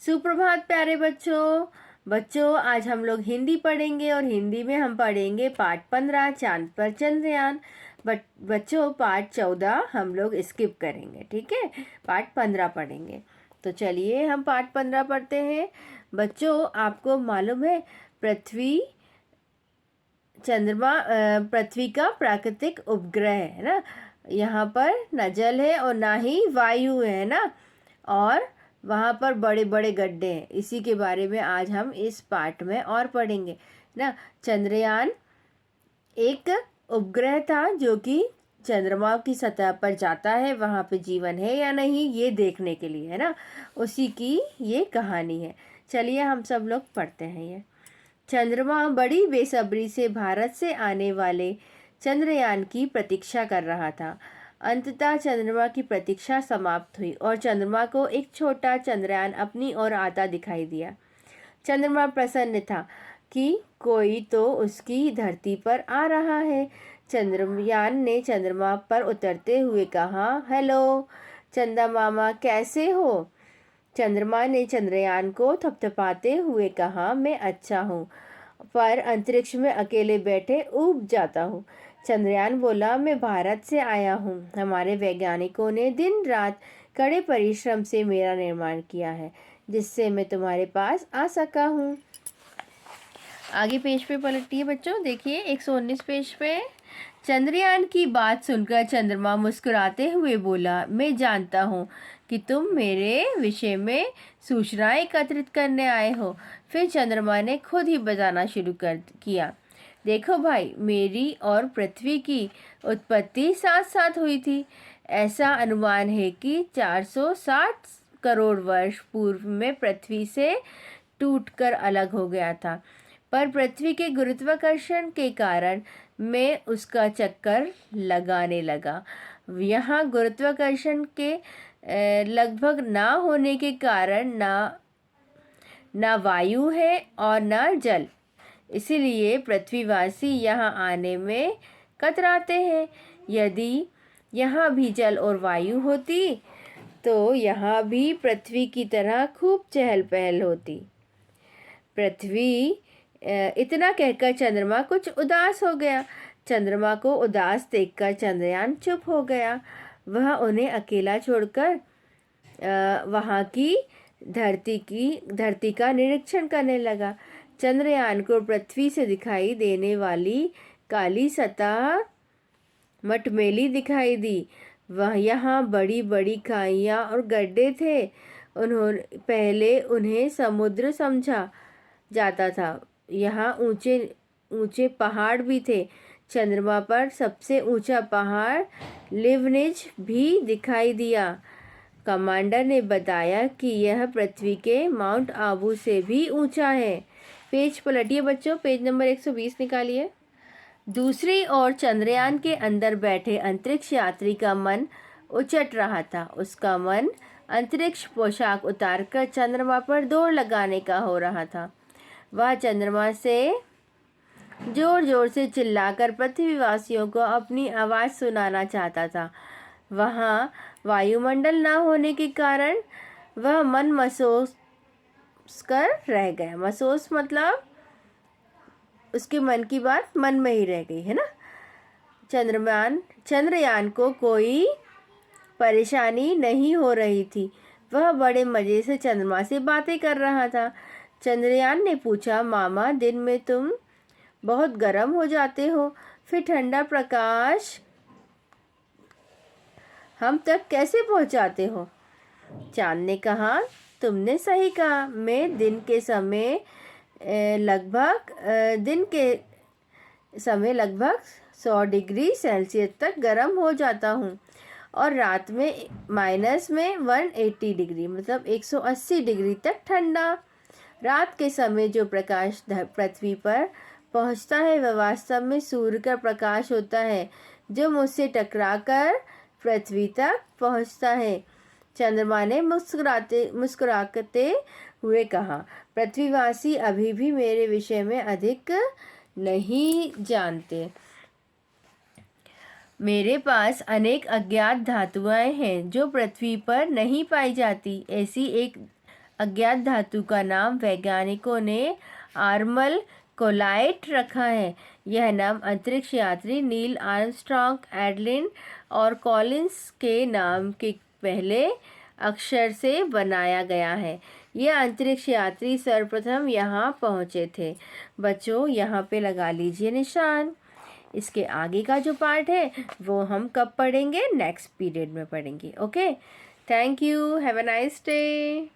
सुप्रभात प्यारे बच्चों। आज हम लोग हिंदी पढ़ेंगे और हिंदी में हम पढ़ेंगे पाठ 15 चांद पर चंद्रयान। बच्चों पाठ 14 हम लोग स्किप करेंगे, ठीक है। पाठ 15 पढ़ेंगे। तो चलिए हम पाठ 15 पढ़ते हैं। बच्चों आपको मालूम है पृथ्वी चंद्रमा पृथ्वी का प्राकृतिक उपग्रह है ना। यहाँ पर न जल है और ना ही वायु है ना, और वहाँ पर बड़े बड़े गड्ढे हैं। इसी के बारे में आज हम इस पाठ में और पढ़ेंगे ना। चंद्रयान एक उपग्रह था जो कि चंद्रमा की सतह पर जाता है, वहाँ पे जीवन है या नहीं ये देखने के लिए, है ना। उसी की ये कहानी है। चलिए हम सब लोग पढ़ते हैं ये। चंद्रमा बड़ी बेसब्री से भारत से आने वाले चंद्रयान की प्रतीक्षा कर रहा था। अंततः चंद्रमा की प्रतीक्षा समाप्त हुई और चंद्रमा को एक छोटा चंद्रयान अपनी ओर आता दिखाई दिया। चंद्रमा प्रसन्न था कि कोई तो उसकी धरती पर आ रहा है। चंद्रयान ने चंद्रमा पर उतरते हुए कहा, हेलो चंदा मामा, कैसे हो। चंद्रमा ने चंद्रयान को थपथपाते हुए कहा, मैं अच्छा हूँ, पर अंतरिक्ष में अकेले बैठे ऊब जाता हूँ। चंद्रयान बोला, मैं भारत से आया हूँ। हमारे वैज्ञानिकों ने दिन रात कड़े परिश्रम से मेरा निर्माण किया है, जिससे मैं तुम्हारे पास आ सका हूँ। आगे पेज पे पलटिए बच्चों, देखिए 119 पेज पे। चंद्रयान की बात सुनकर चंद्रमा मुस्कुराते हुए बोला, मैं जानता हूँ कि तुम मेरे विषय में सूचनाएं एकत्रित करने आए हो। फिर चंद्रमा ने खुद ही बताना शुरू कर किया। देखो भाई, मेरी और पृथ्वी की उत्पत्ति साथ साथ हुई थी। ऐसा अनुमान है कि 460 करोड़ वर्ष पूर्व में पृथ्वी से टूटकर अलग हो गया था, पर पृथ्वी के गुरुत्वाकर्षण के कारण मैं उसका चक्कर लगाने लगा। यहाँ गुरुत्वाकर्षण के लगभग ना होने के कारण ना वायु है और ना जल, इसीलिए पृथ्वीवासी यहाँ आने में कतराते हैं। यदि यहाँ भी जल और वायु होती तो यहाँ भी पृथ्वी की तरह खूब चहल पहल होती। पृथ्वी इतना कहकर चंद्रमा कुछ उदास हो गया। चंद्रमा को उदास देखकर चंद्रयान चुप हो गया। वह उन्हें अकेला छोड़कर वहाँ की धरती का निरीक्षण करने लगा। चंद्रयान को पृथ्वी से दिखाई देने वाली काली सतह मटमैली दिखाई दी। वह यहाँ बड़ी बड़ी खाइयाँ और गड्ढे थे। पहले उन्हें समुद्र समझा जाता था। यहाँ ऊंचे ऊंचे पहाड़ भी थे। चंद्रमा पर सबसे ऊंचा पहाड़ लिवनिज भी दिखाई दिया। कमांडर ने बताया कि यह पृथ्वी के माउंट आबू से भी ऊंचा है। पेज पलटिए बच्चों, पेज नंबर 120 निकालिए। दूसरी ओर चंद्रयान के अंदर बैठे अंतरिक्ष यात्री का मन उचट रहा था। उसका मन अंतरिक्ष पोशाक उतारकर चंद्रमा पर दौड़ लगाने का हो रहा था। वह चंद्रमा से जोर जोर से चिल्लाकर पृथ्वीवासियों को अपनी आवाज़ सुनाना चाहता था। वहाँ वायुमंडल ना होने के कारण वह मन महसूस कर रह गया। महसूस मतलब उसके मन की बात मन में ही रह गई, है ना। चंद्रयान को कोई परेशानी नहीं हो रही थी। वह बड़े मज़े से चंद्रमा से बातें कर रहा था। चंद्रयान ने पूछा, मामा, दिन में तुम बहुत गर्म हो जाते हो, फिर ठंडा प्रकाश हम तक कैसे पहुंचाते हो। चांद ने कहा, तुमने सही कहा, मैं दिन के समय लगभग 100 डिग्री सेल्सियस तक गर्म हो जाता हूँ और रात में माइनस में 180 डिग्री मतलब 180 डिग्री तक ठंडा। रात के समय जो प्रकाश पृथ्वी पर पहुँचता है वह वास्तव में सूर्य का प्रकाश होता है, जो मुझसे टकराकर पृथ्वी तक पहुँचता है। चंद्रमा ने मुस्कुराते हुए कहा, पृथ्वीवासी अभी भी मेरे विषय में अधिक नहीं जानते। मेरे पास अनेक अज्ञात धातुएं हैं जो पृथ्वी पर नहीं पाई जाती। ऐसी एक अज्ञात धातु का नाम वैज्ञानिकों ने आर्मल कोलाइट रखा है। यह नाम अंतरिक्ष यात्री नील आर्मस्ट्रॉन्ग, एडलिन और कॉलिंस के नाम के पहले अक्षर से बनाया गया है। यह अंतरिक्ष यात्री सर्वप्रथम यहाँ पहुँचे थे। बच्चों, यहाँ पे लगा लीजिए निशान। इसके आगे का जो पार्ट है वो हम कब पढ़ेंगे? नेक्स्ट पीरियड में पढ़ेंगे। Okay, thank you, have a nice day.